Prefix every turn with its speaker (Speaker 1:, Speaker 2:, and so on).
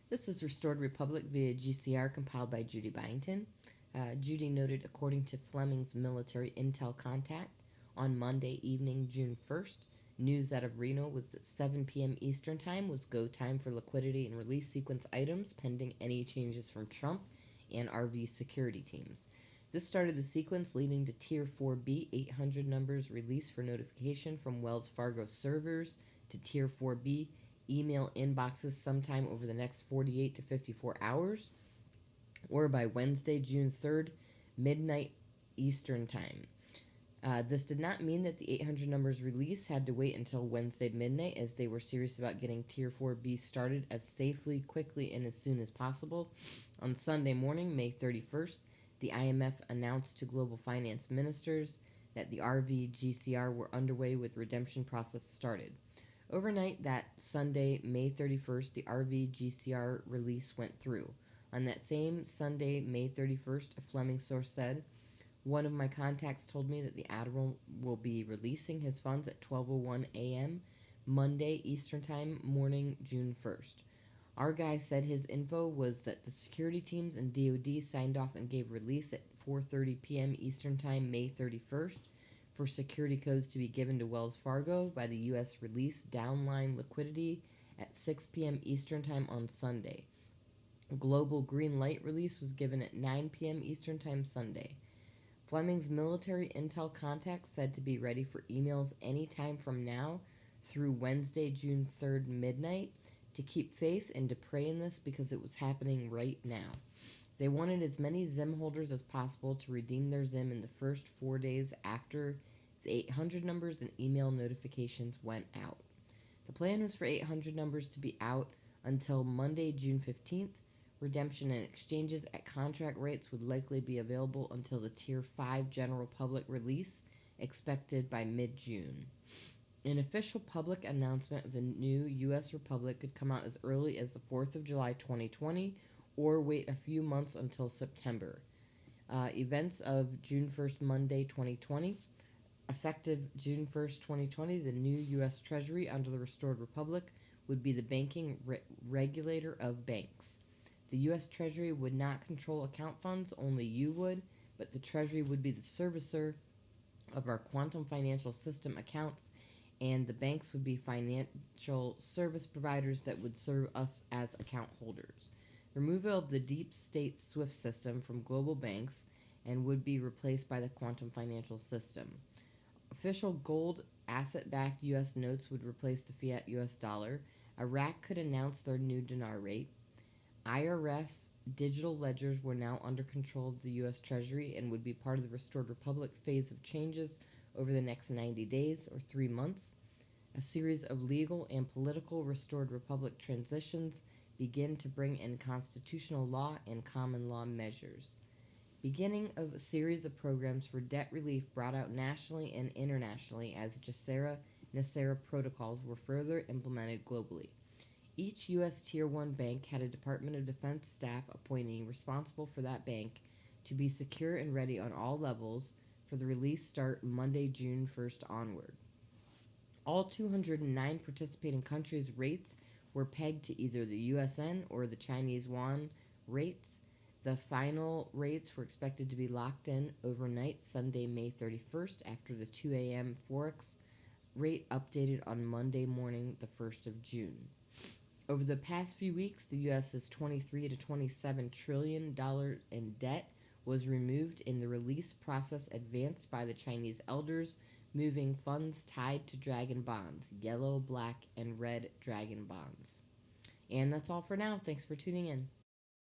Speaker 1: This is Restored Republic via GCR compiled by Judy Byington. Judy noted, according to Fleming's military intel contact, on Monday evening, June 1st, news out of Reno was that 7 p.m. Eastern Time was go time for liquidity and release sequence items pending any changes from Trump and RV security teams. This started the sequence leading to Tier 4B 800 numbers released for notification from Wells Fargo servers to Tier 4B email inboxes sometime over the next 48 to 54 hours or by Wednesday, June 3rd, midnight Eastern Time. This did not mean that the 800 numbers release had to wait until Wednesday midnight, as they were serious about getting Tier 4B started as safely, quickly, and as soon as possible. On Sunday morning, May 31st, the IMF announced to global finance ministers that the RV GCR were underway with redemption process started. Overnight that Sunday, May 31st, the RV GCR release went through. On that same Sunday, May 31st, a Fleming source said, "One of my contacts told me that the Admiral will be releasing his funds at 12:01 a.m. Monday Eastern Time morning, June 1st. Our guy said his info was that the security teams and DoD signed off and gave release at 4:30 p.m. Eastern Time, May 31st, for security codes to be given to Wells Fargo by the U.S. release downline liquidity at 6 p.m. Eastern Time on Sunday. Global green light release was given at 9 p.m. Eastern Time Sunday. Fleming's military intel contact said to be ready for emails anytime from now through Wednesday, June 3rd, midnight, to keep faith and to pray in this because it was happening right now. They wanted as many Zim holders as possible to redeem their Zim in the first 4 days after the 800 numbers and email notifications went out. The plan was for 800 numbers to be out until Monday, June 15th. Redemption and exchanges at contract rates would likely be available until the Tier 5 general public release, expected by mid-June. An official public announcement of the new U.S. Republic could come out as early as the 4th of July 2020 or wait a few months until September. Events of June 1st, Monday 2020. Effective June 1st, 2020, the new U.S. Treasury under the Restored Republic would be the banking regulator of banks. The U.S. Treasury would not control account funds, only you would, but the Treasury would be the servicer of our quantum financial system accounts, and the banks would be financial service providers that would serve us as account holders. Removal of the deep state SWIFT system from global banks and would be replaced by the quantum financial system. Official gold asset-backed U.S. notes would replace the fiat U.S. dollar. Iraq could announce their new dinar rate. IRS digital ledgers were now under control of the U.S. Treasury and would be part of the Restored Republic phase of changes over the next 90 days or 3 months. A series of legal and political Restored Republic transitions begin to bring in constitutional law and common law measures. Beginning of a series of programs for debt relief brought out nationally and internationally as GCR NESARA protocols were further implemented globally. Each U.S. Tier 1 bank had a Department of Defense staff appointee responsible for that bank to be secure and ready on all levels for the release start Monday, June 1st onward. All 209 participating countries' rates were pegged to either the USN or the Chinese yuan rates. The final rates were expected to be locked in overnight Sunday, May 31st, after the 2 a.m. Forex rate updated on Monday morning, the 1st of June. Over the past few weeks, the U.S.'s $23 to $27 trillion in debt was removed in the release process advanced by the Chinese elders, moving funds tied to dragon bonds, yellow, black, and red dragon bonds. And that's all for now. Thanks for tuning in.